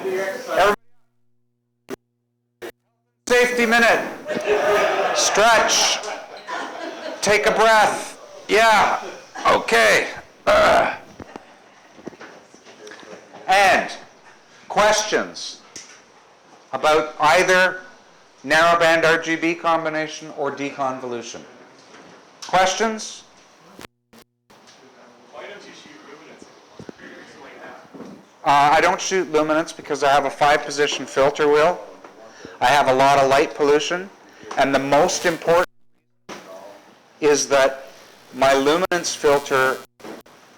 Everybody, safety minute. Stretch. Take a breath. Yeah. Okay. And questions about either narrowband RGB combination or deconvolution? Questions? Why don't you shoot luminance? Explain that. I don't shoot luminance because I have a 5-position filter wheel. I have a lot of light pollution. And the most important is that my luminance filter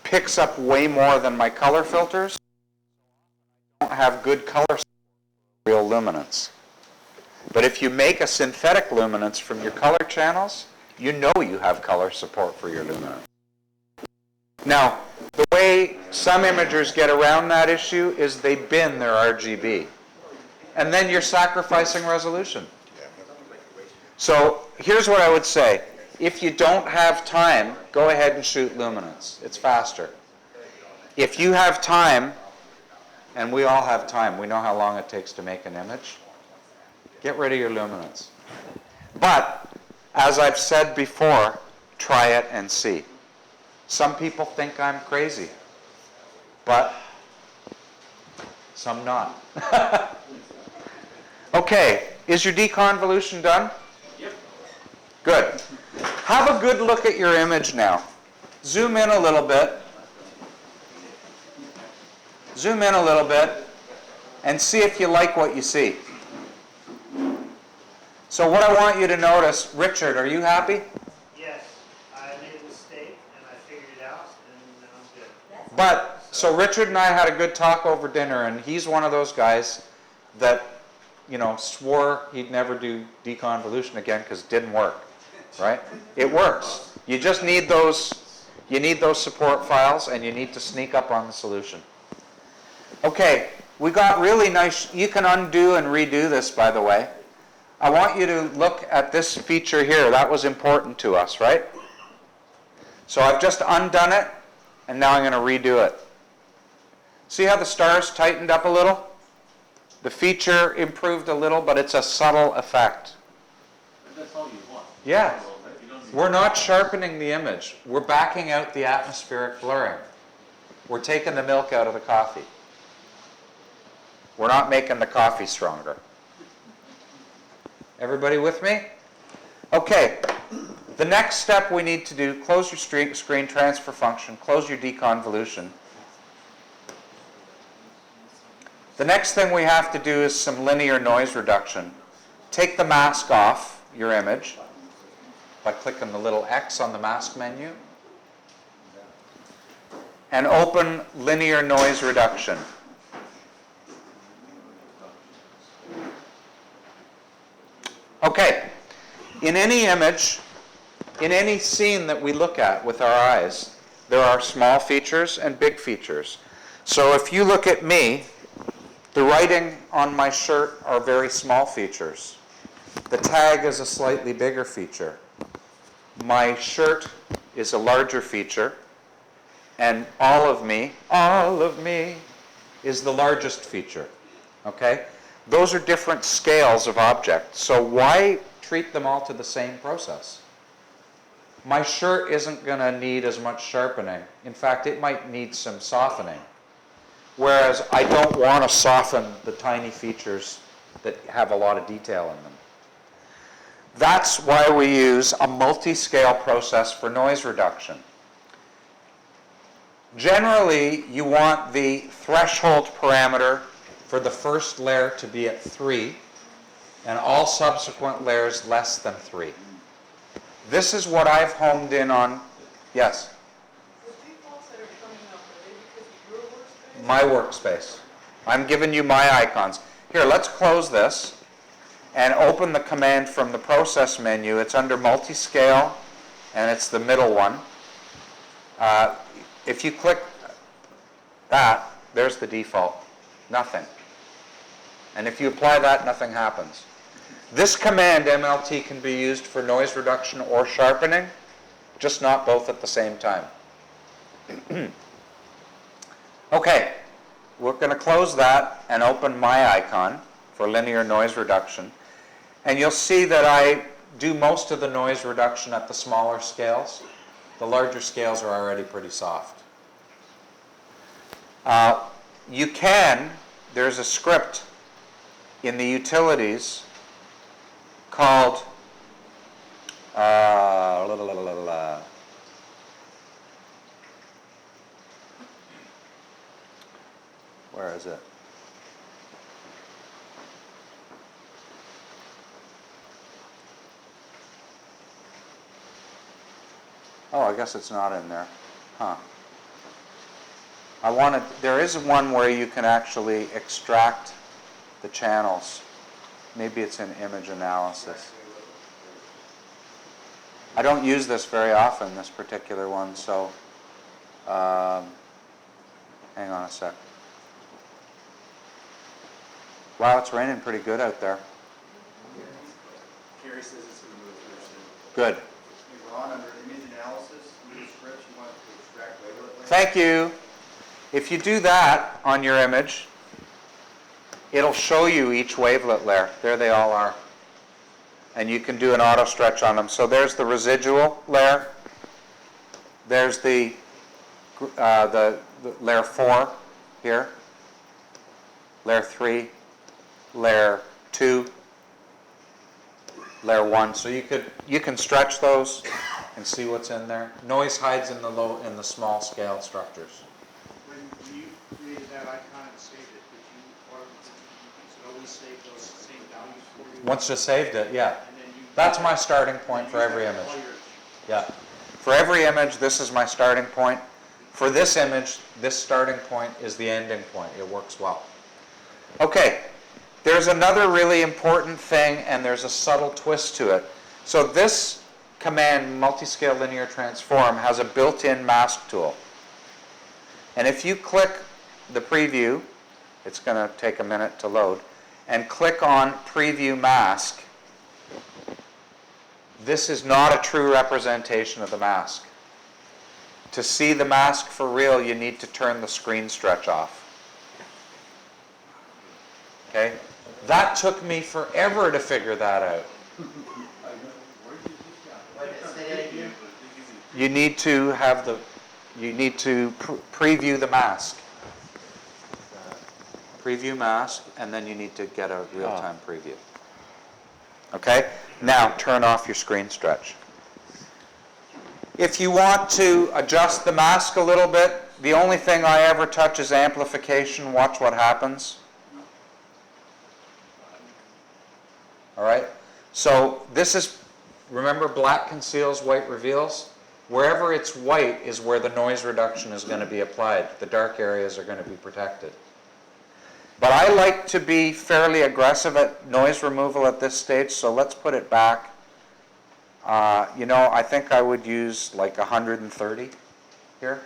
picks up way more than my color filters. I don't have good color support for real luminance. But if you make a synthetic luminance from your color channels, you know you have color support for your luminance. Now, the way some imagers get around that issue is they bin their RGB. And then you're sacrificing resolution. So here's what I would say. If you don't have time, go ahead and shoot luminance. It's faster. If you have time, and we all have time, we know how long it takes to make an image, get rid of your luminance. But, as I've said before, try it and see. Some people think I'm crazy, but some not. Okay, is your deconvolution done? Yep. Good. Have a good look at your image now. Zoom in a little bit. Zoom in a little bit and see if you like what you see. So what I want you to notice, Richard, are you happy? Yes, I made a mistake and I figured it out and now I'm good. But, so Richard and I had a good talk over dinner, and he's one of those guys that, you know, swore he'd never do deconvolution again because it didn't work, right? It works. You just need those support files, and you need to sneak up on the solution. Okay, we got really nice, you can undo and redo this, by the way. I want you to look at this feature here. That was important to us, right? So I've just undone it, and now I'm going to redo it. See how the stars tightened up a little? The feature improved a little, but it's a subtle effect. But that's all you want. Yeah. We're not sharpening the image. We're backing out the atmospheric blurring. We're taking the milk out of the coffee. We're not making the coffee stronger. Everybody with me? Okay. The next step we need to do, close your screen transfer function, close your deconvolution. The next thing we have to do is some linear noise reduction. Take the mask off your image by clicking the little X on the mask menu and open linear noise reduction. Okay, in any image, in any scene that we look at with our eyes, there are small features and big features. So if you look at me, the writing on my shirt are very small features. The tag is a slightly bigger feature. My shirt is a larger feature, and all of me is the largest feature. Okay? Those are different scales of objects. So why treat them all to the same process? My shirt isn't going to need as much sharpening. In fact, it might need some softening. Whereas I don't want to soften the tiny features that have a lot of detail in them. That's why we use a multi-scale process for noise reduction. Generally, you want the threshold parameter for the first layer to be at 3, and all subsequent layers less than 3. This is what I've homed in on. Yes? My workspace. I'm giving you my icons. Here, let's close this and open the command from the process menu. It's under multi-scale, and it's the middle one. If you click that, there's the default. Nothing. And if you apply that, nothing happens. This command, MLT, can be used for noise reduction or sharpening, just not both at the same time. Okay, we're going to close that and open my icon for linear noise reduction. And you'll see that I do most of the noise reduction at the smaller scales. The larger scales are already pretty soft. There's a script in the utilities called where is it? Oh, I guess it's not in there. Huh. There is one where you can actually extract the channels. Maybe it's in image analysis. I don't use this very often, this particular one, so hang on a sec. Wow, it's raining pretty good out there. Gary says it's in the version. Good. Ron, under image analysis, new script, you want to extract wavelet layers? Thank you. If you do that on your image, it'll show you each wavelet layer. There they all are. And you can do an auto stretch on them. So there's the residual layer. There's the layer 4 here. Layer 3, layer 2, layer 1. So you can stretch those and see what's in there. Noise hides in the small scale structures. When you created that icon and saved it, did you always save those same values for you? Once you saved it, yeah. And then you That's my starting point for every image. Yeah. For every image, this is my starting point. For this image, this starting point is the ending point. It works well. Okay, there's another really important thing, and there's a subtle twist to it. So this command, multi-scale linear transform, has a built-in mask tool. And if you click the preview, it's going to take a minute to load, and click on preview mask, this is not a true representation of the mask. To see the mask for real, you need to turn the screen stretch off. Okay? That took me forever to figure that out. You need to preview the mask. Preview mask, and then you need to get a real-time preview. Okay? Now turn off your screen stretch. If you want to adjust the mask a little bit, the only thing I ever touch is amplification. Watch what happens. All right? So this is, remember, black conceals, white reveals? Wherever it's white is where the noise reduction is going to be applied. The dark areas are going to be protected. But I like to be fairly aggressive at noise removal at this stage, so let's put it back. I think I would use like 130 here.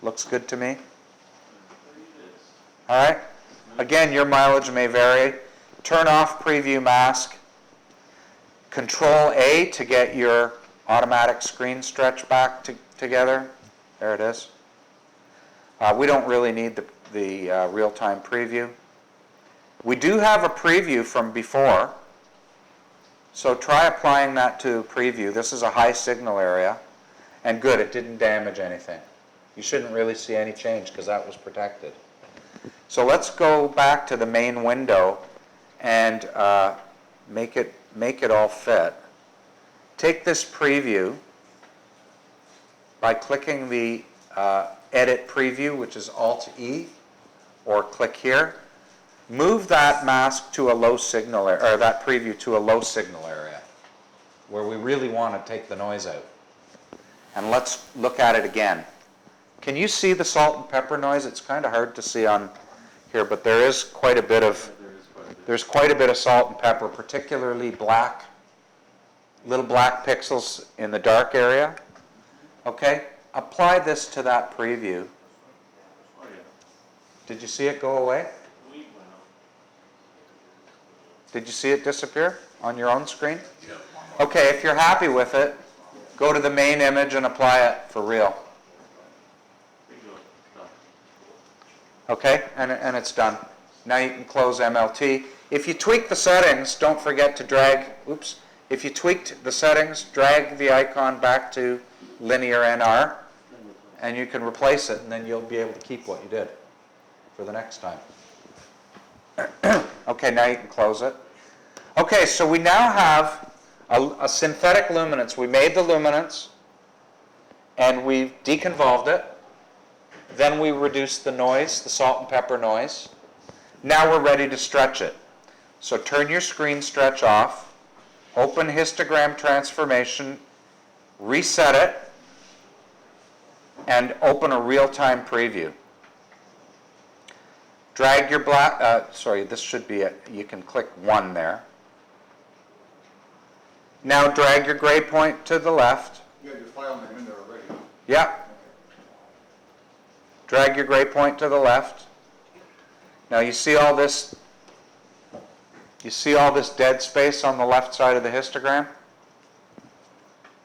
Looks good to me. All right? Again, your mileage may vary. Turn off preview mask. Control A to get your automatic screen stretch back together. There it is. We don't really need the real-time preview. We do have a preview from before, so try applying that to preview. This is a high signal area, and good, it didn't damage anything. You shouldn't really see any change because that was protected. So let's go back to the main window and make it all fit. Take this preview by clicking the Edit Preview, which is Alt-E, or click here. Move that mask to a low signal area, or that preview to a low signal area, where we really want to take the noise out. And let's look at it again. Can you see the salt and pepper noise? It's kind of hard to see on here, but there is quite a bit of salt and pepper, particularly black, little black pixels in the dark area. Okay, apply this to that preview. Did you see it go away? Did you see it disappear on your own screen? Okay, if you're happy with it, go to the main image and apply it for real. Okay, and it's done. Now you can close MLT. If you tweak the settings, don't forget to drag, if you tweaked the settings, drag the icon back to linear NR, and you can replace it, and then you'll be able to keep what you did for the next time. Okay, now you can close it. Okay, so we now have a synthetic luminance. We made the luminance, and we deconvolved it. Then we reduced the noise, the salt and pepper noise. Now we're ready to stretch it. So turn your screen stretch off, open histogram transformation, reset it, and open a real-time preview. Drag your this should be it. You can click 1 there. Now drag your gray point to the left. You got your file name in there already, huh? Yeah. Drag your gray point to the left. Now you see all this dead space on the left side of the histogram?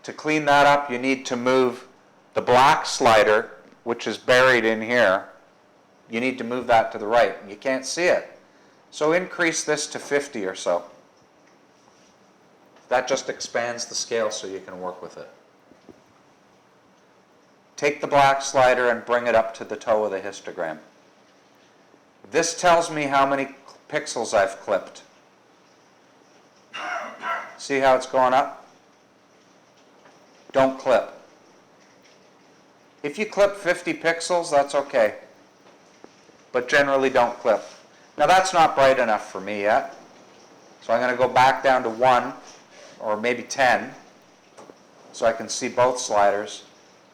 To clean that up, you need to move the black slider, which is buried in here. You need to move that to the right. You can't see it. So increase this to 50 or so. That just expands the scale so you can work with it. Take the black slider and bring it up to the toe of the histogram. This tells me how many pixels I've clipped. See how it's going up? Don't clip. If you clip 50 pixels, that's okay. But generally don't clip. Now that's not bright enough for me yet. So I'm going to go back down to 1 or maybe 10 so I can see both sliders.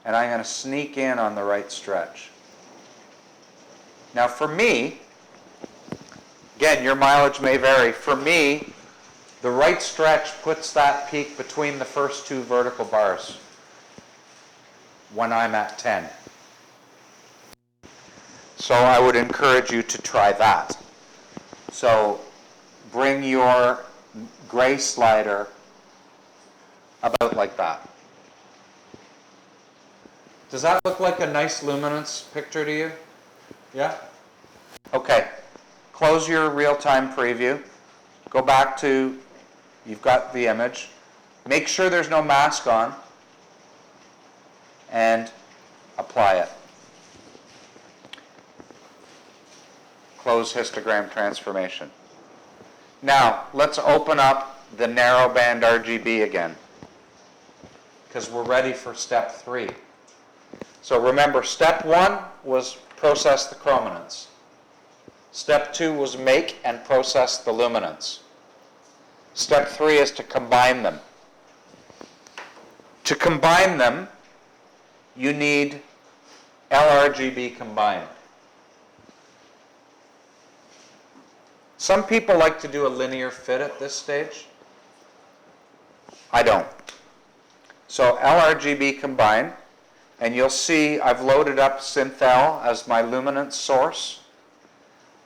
And I'm going to sneak in on the right stretch. Now for me, again, your mileage may vary. For me, the right stretch puts that peak between the first 2 vertical bars when I'm at 10. So I would encourage you to try that. So bring your gray slider about like that. Does that look like a nice luminance picture to you? Yeah? Okay. Close your real-time preview. Go back to, you've got the image. Make sure there's no mask on. And apply it. Close histogram transformation. Now, let's open up the narrowband RGB again, because we're ready for step 3. So remember, step 1 was process the chrominance. Step 2 was make and process the luminance. Step 3 is to combine them. To combine them, you need LRGB combined. Some people like to do a linear fit at this stage. I don't. So LRGB combined, and you'll see I've loaded up Synthel as my luminance source.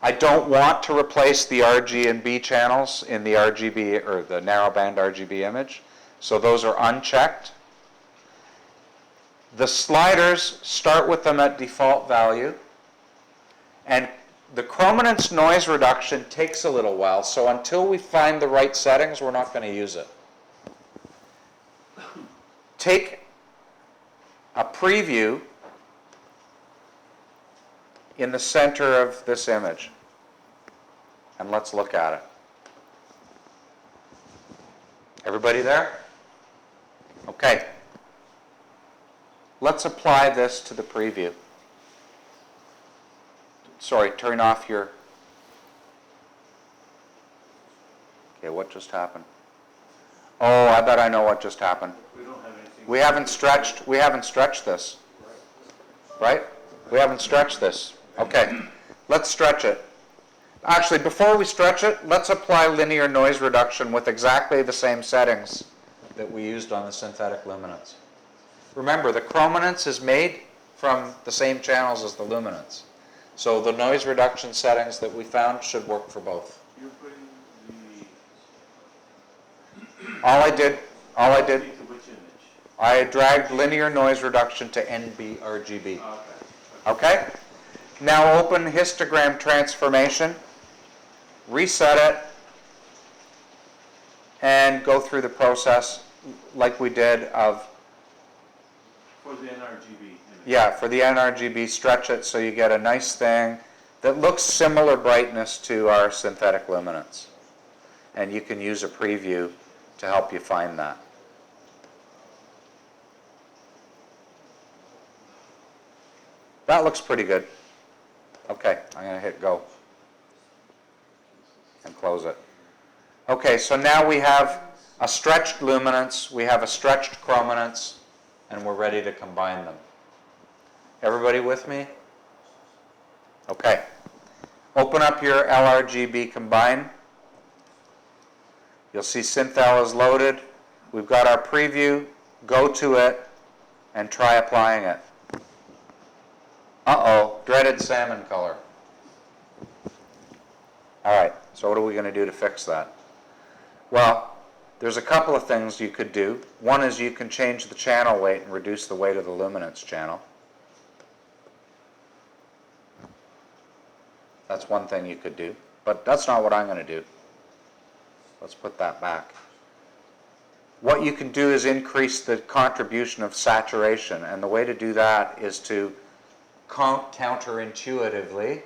I don't want to replace the RG and B channels in the RGB or the narrowband RGB image, so those are unchecked. The sliders, start with them at default value, and the chrominance noise reduction takes a little while, so until we find the right settings, we're not going to use it. Take a preview in the center of this image, and let's look at it. Everybody there? Okay. Let's apply this to the preview. Sorry, turn off your... Okay, what just happened? Oh, I bet I know what just happened. We haven't stretched this. Right? We haven't stretched this. Okay, let's stretch it. Actually, before we stretch it, let's apply linear noise reduction with exactly the same settings that we used on the synthetic luminance. Remember, the chrominance is made from the same channels as the luminance. So the noise reduction settings that we found should work for both. You're putting All I did, which image? I dragged linear noise reduction to NB RGB. Okay. Okay? Now open histogram transformation, reset it, and go through the process like we did of, For the NRGB image. yeah, for the NRGB, stretch it so you get a nice thing that looks similar brightness to our synthetic luminance. And you can use a preview to help you find that. That looks pretty good. Okay, I'm going to hit go and close it. Okay, so now we have a stretched luminance, we have a stretched chrominance, and we're ready to combine them. Everybody with me? Okay. Open up your LRGB combine. You'll see Synthel is loaded. We've got our preview. Go to it and try applying it. Uh-oh, dreaded salmon color. All right, so what are we going to do to fix that? Well, there's a couple of things you could do. One is you can change the channel weight and reduce the weight of the luminance channel. That's one thing you could do, but that's not what I'm going to do. Let's put that back. What you can do is increase the contribution of saturation, and the way to do that is to counterintuitively,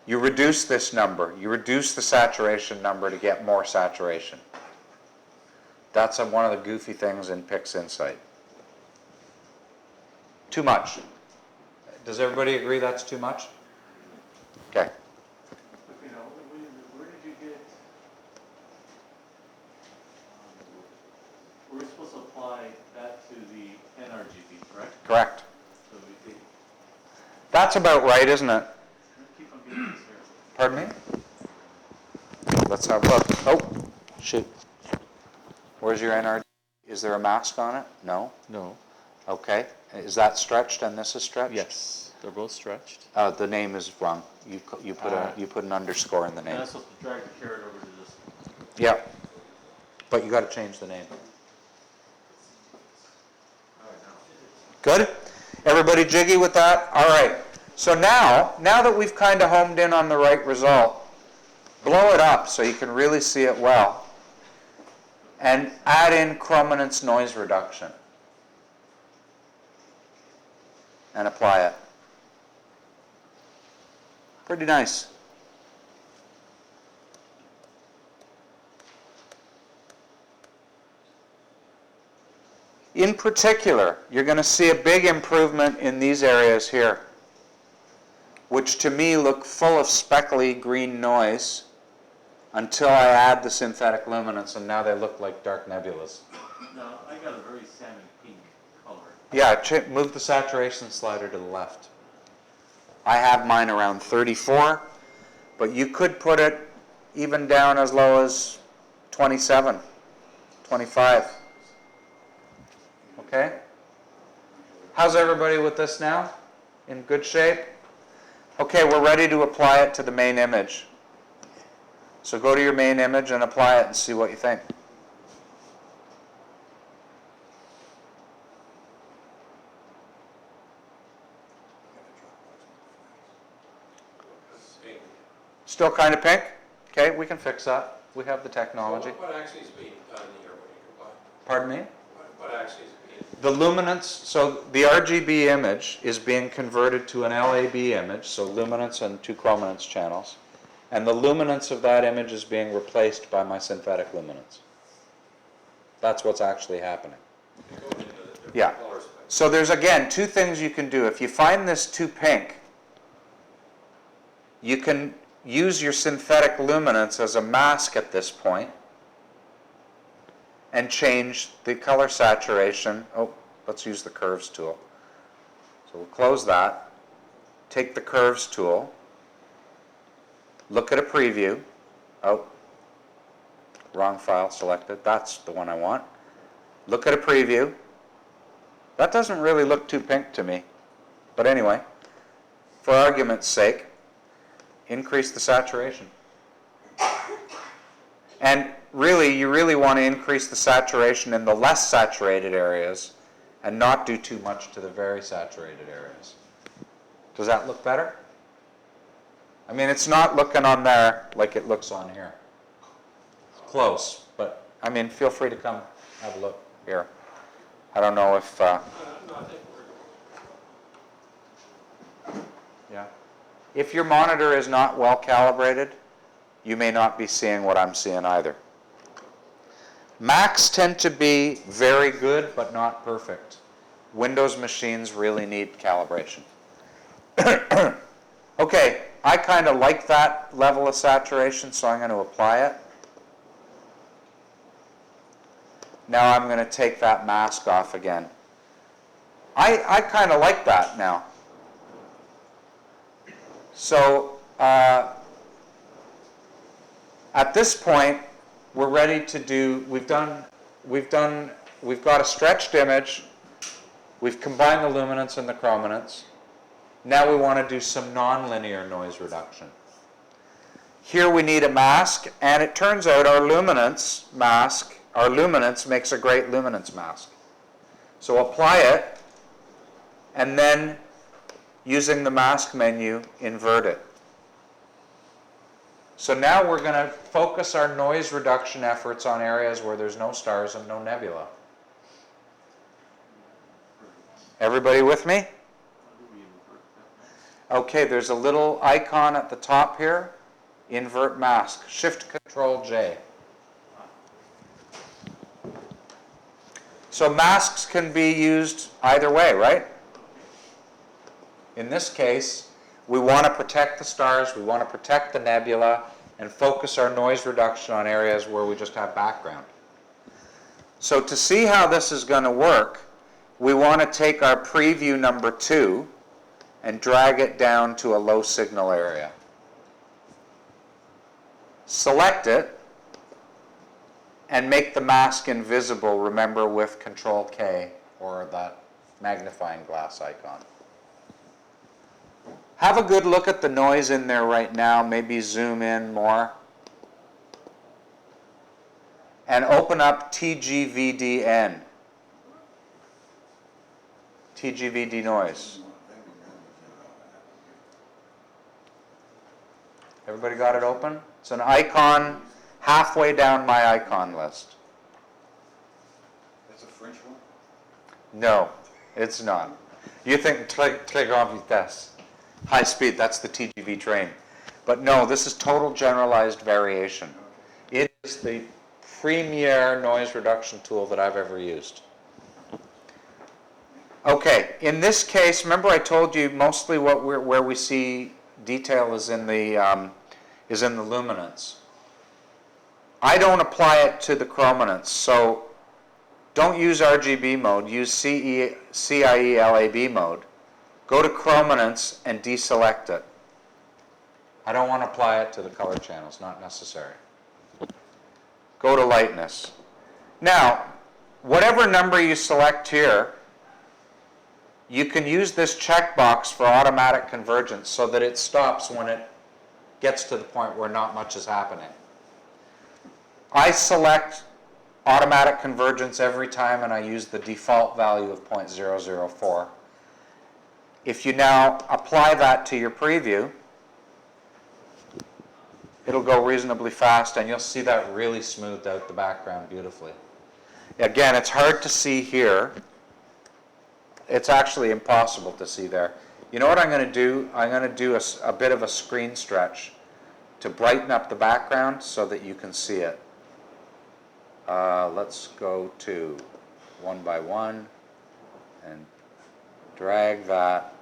you reduce this number. You reduce the saturation number to get more saturation. That's one of the goofy things in PIXINSIGHT. Too much. Does everybody agree that's too much? Okay. You know, where did you get, we're supposed to apply that to the NRGB, correct? Correct. So we take, That's about right, isn't it? keep on getting this here. Pardon me? Let's have a look. Oh, shoot. Where's your NRG? Is there a mask on it? No? No. Okay. Is that stretched and this is stretched? Yes, they're both stretched. The name is wrong. You put an underscore in the And name. I'm supposed to drag the carrot over to this. Yeah. But you got to change the name. Good? Everybody jiggy with that? All right. So now that we've kind of homed in on the right result, blow it up so you can really see it well. And add in chrominance noise reduction. And apply it. Pretty nice. In particular, you're going to see a big improvement in these areas here, which to me look full of speckly green noise until I add the synthetic luminance, and now they look like dark nebulas. Now, I got a very salmon pink color. Yeah, move the saturation slider to the left. I have mine around 34, but you could put it even down as low as 27, 25. Okay? How's everybody with this now? In good shape? Okay, we're ready to apply it to the main image. So go to your main image and apply it and see what you think. Still kind of pink? Okay, we can fix that. We have the technology. So what actually is being done here when you combine? Pardon me? What actually is being The luminance, so the RGB image is being converted to an LAB image, so luminance and two chrominance channels. And the luminance of that image is being replaced by my synthetic luminance. That's what's actually happening. going into the different Yeah. color spectrum? So there's, again, two things you can do. If you find this too pink, you can use your synthetic luminance as a mask at this point and change the color saturation. Oh, let's use the curves tool. So we'll close that. Take the curves tool. Look at a preview. Oh, wrong file selected. That's the one I want. Look at a preview. That doesn't really look too pink to me. But anyway, for argument's sake, increase the saturation. And really, you really want to increase the saturation in the less saturated areas and not do too much to the very saturated areas. Does that look better? I mean, it's not looking on there like it looks on here. It's close, but I mean, feel free to come have a look here. I don't know if, No, I think we're, yeah. If your monitor is not well calibrated, you may not be seeing what I'm seeing either. Macs tend to be very good, but not perfect. Windows machines really need calibration. Okay, I kind of like that level of saturation, so I'm going to apply it. Now I'm going to take that mask off again. I kind of like that now. So at this point, we're ready to do, we've got a stretched image, we've combined the luminance and the chrominance. Now we want to do some nonlinear noise reduction. Here we need a mask, and it turns out our luminance makes a great luminance mask. So apply it, and then using the mask menu, invert it. So now we're going to focus our noise reduction efforts on areas where there's no stars and no nebula. Everybody with me? Okay, there's a little icon at the top here. Invert mask. Shift-Control-J. So masks can be used either way, right? In this case, we want to protect the stars, we want to protect the nebula, and focus our noise reduction on areas where we just have background. So to see how this is going to work, we want to take our preview number 2 and drag it down to a low signal area. Select it and make the mask invisible, remember, with Control-K or that magnifying glass icon. Have a good look at the noise in there right now, maybe zoom in more. And open up TGVDN. TGVD noise. Everybody got it open? It's an icon halfway down my icon list. That's a French one? No, it's not. You think très grande vitesse, high speed, that's the TGV train. But no, this is total generalized variation. It is the premier noise reduction tool that I've ever used. Okay, in this case, remember I told you mostly where we see detail is in the luminance. I don't apply it to the chrominance, so don't use RGB mode, use CIE-LAB mode. Go to chrominance and deselect it. I don't want to apply it to the color channels, not necessary. Go to lightness. Now, whatever number you select here, you can use this checkbox for automatic convergence so that it stops when it gets to the point where not much is happening. I select automatic convergence every time and I use the default value of 0.004. If you now apply that to your preview, it'll go reasonably fast and you'll see that really smoothed out the background beautifully. Again, it's hard to see here. It's actually impossible to see there. You know what I'm going to do? I'm going to do a bit of a screen stretch to brighten up the background so that you can see it. Let's go to 1 by 1 and drag that.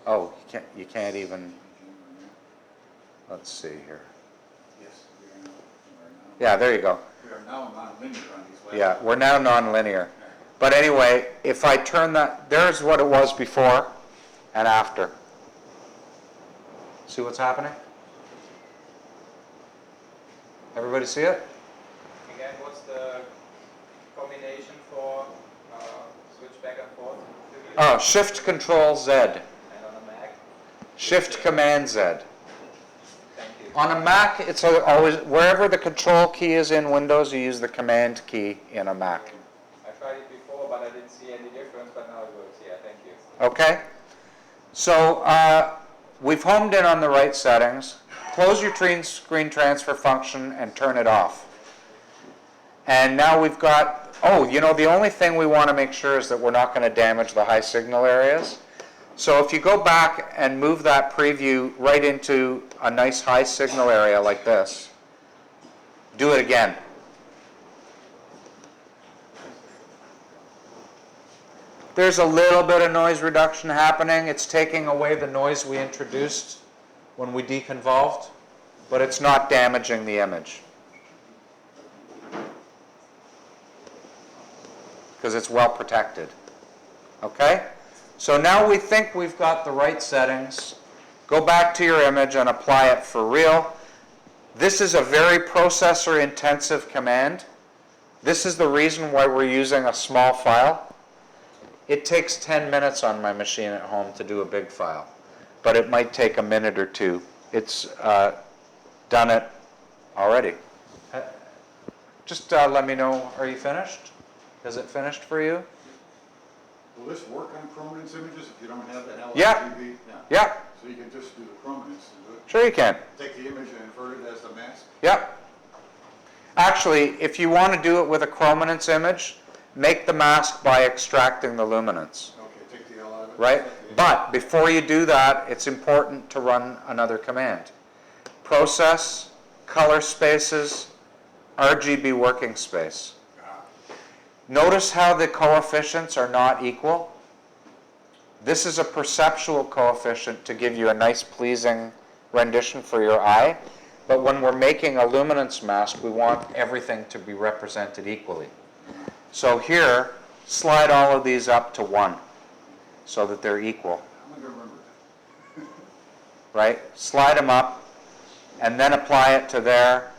Oh, you can't even. Let's see here. Yes, we are now. Yeah, there you go. We are now non-linear on these websites. Yeah, we're now non-linear. But anyway, if I turn that, there's what it was before and after. See what's happening? Everybody see it? Again, what's the combination for switch back and forth? Oh, Shift Control Z. And on a Mac? Shift Command Z. Thank you. On a Mac, it's always, wherever the Control key is in Windows, you use the Command key in a Mac. I tried it before, but I didn't see any difference, but now it works. Yeah, thank you. Okay? So we've homed in on the right settings. Close your screen transfer function and turn it off. And now we've got, oh, you know, the only thing we want to make sure is that we're not going to damage the high signal areas. So if you go back and move that preview right into a nice high signal area like this, do it again. There's a little bit of noise reduction happening. It's taking away the noise we introduced when we deconvolved, but it's not damaging the image, because it's well protected. Okay? So now we think we've got the right settings. Go back to your image and apply it for real. This is a very processor intensive command. This is the reason why we're using a small file. It takes 10 minutes on my machine at home to do a big file, but it might take a minute or two. It's done it already. Just let me know, are you finished? Is it finished for you? Will this work on chrominance images if you don't have that LRGB? Yeah. Yeah. So you can just do the chrominance and do it. Sure you can. Take the image and invert it as the mask? Yep. Actually, if you want to do it with a chrominance image, make the mask by extracting the luminance. Okay, take the L out of it. Right? But before you do that, it's important to run another command. Process, color spaces, RGB working space. Notice how the coefficients are not equal. This is a perceptual coefficient to give you a nice pleasing rendition for your eye. But when we're making a luminance mask, we want everything to be represented equally. So here, slide all of these up to 1 so that they're equal. I'm going to remember that. Right? Slide them up and then apply it to there.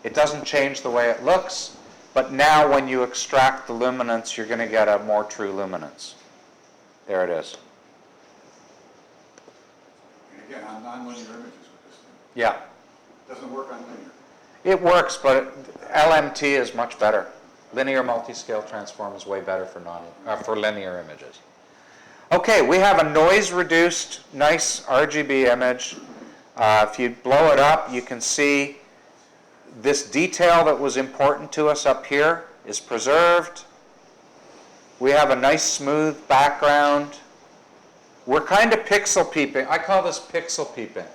It doesn't change the way it looks, but now when you extract the luminance, you're going to get a more true luminance. There it is. And again, on nonlinear images with this thing. Yeah. It doesn't work on linear. It works, but LMT is much better. Linear multi-scale transform is way better for linear images. Okay, we have a noise-reduced, nice RGB image. If you blow it up, you can see this detail that was important to us up here is preserved. We have a nice smooth background. We're kind of pixel peeping. I call this pixel peeping.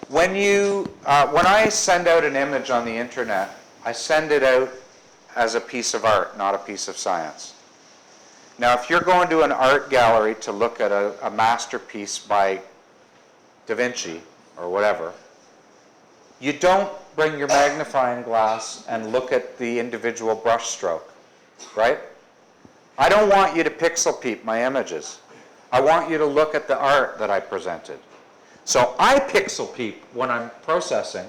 When I send out an image on the internet, I send it out as a piece of art, not a piece of science. Now, if you're going to an art gallery to look at a masterpiece by Da Vinci or whatever, you don't bring your magnifying glass and look at the individual brush stroke, right? I don't want you to pixel peep my images. I want you to look at the art that I presented. So I pixel peep when I'm processing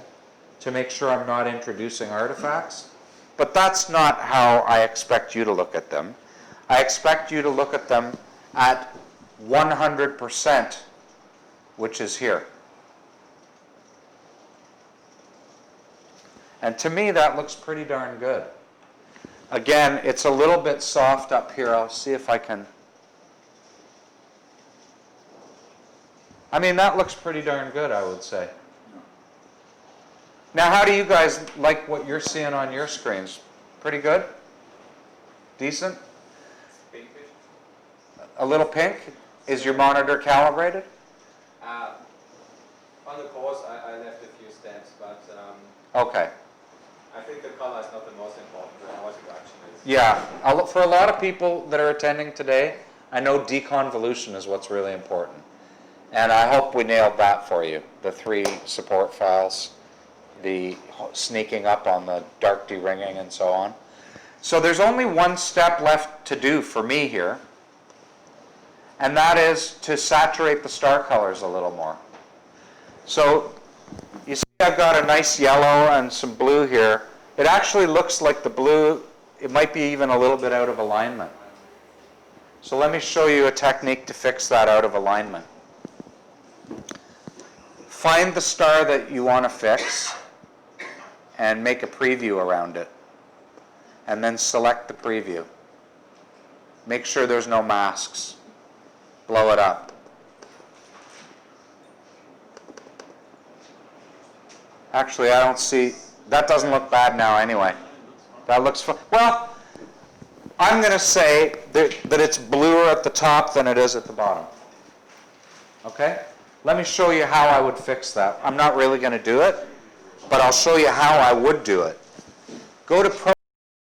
to make sure I'm not introducing artifacts, but that's not how I expect you to look at them. I expect you to look at them at 100%, which is here. And to me, that looks pretty darn good. Again, it's a little bit soft up here. I'll see if I can. I mean, that looks pretty darn good, I would say. Now, how do you guys like what you're seeing on your screens? Pretty good? Decent? Pinkish. A little pink? Is your monitor calibrated? On the course, I left a few steps, but Okay. I think the color is not the most important. The noise reduction is. Yeah. For a lot of people that are attending today, I know deconvolution is what's really important. And I hope we nailed that for you. The 3 support files, the sneaking up on the dark de-ringing and so on. So there's only one step left to do for me here, and that is to saturate the star colors a little more. So you see I've got a nice yellow and some blue here. It actually looks like the blue, it might be even a little bit out of alignment. So let me show you a technique to fix that out of alignment. Find the star that you want to fix and make a preview around it. And then select the preview. Make sure there's no masks. Blow it up. Actually, I don't see, that doesn't look bad now anyway. That looks fine. Well, I'm going to say that it's bluer at the top than it is at the bottom. Okay? Let me show you how I would fix that. I'm not really going to do it, but I'll show you how I would do it. Go to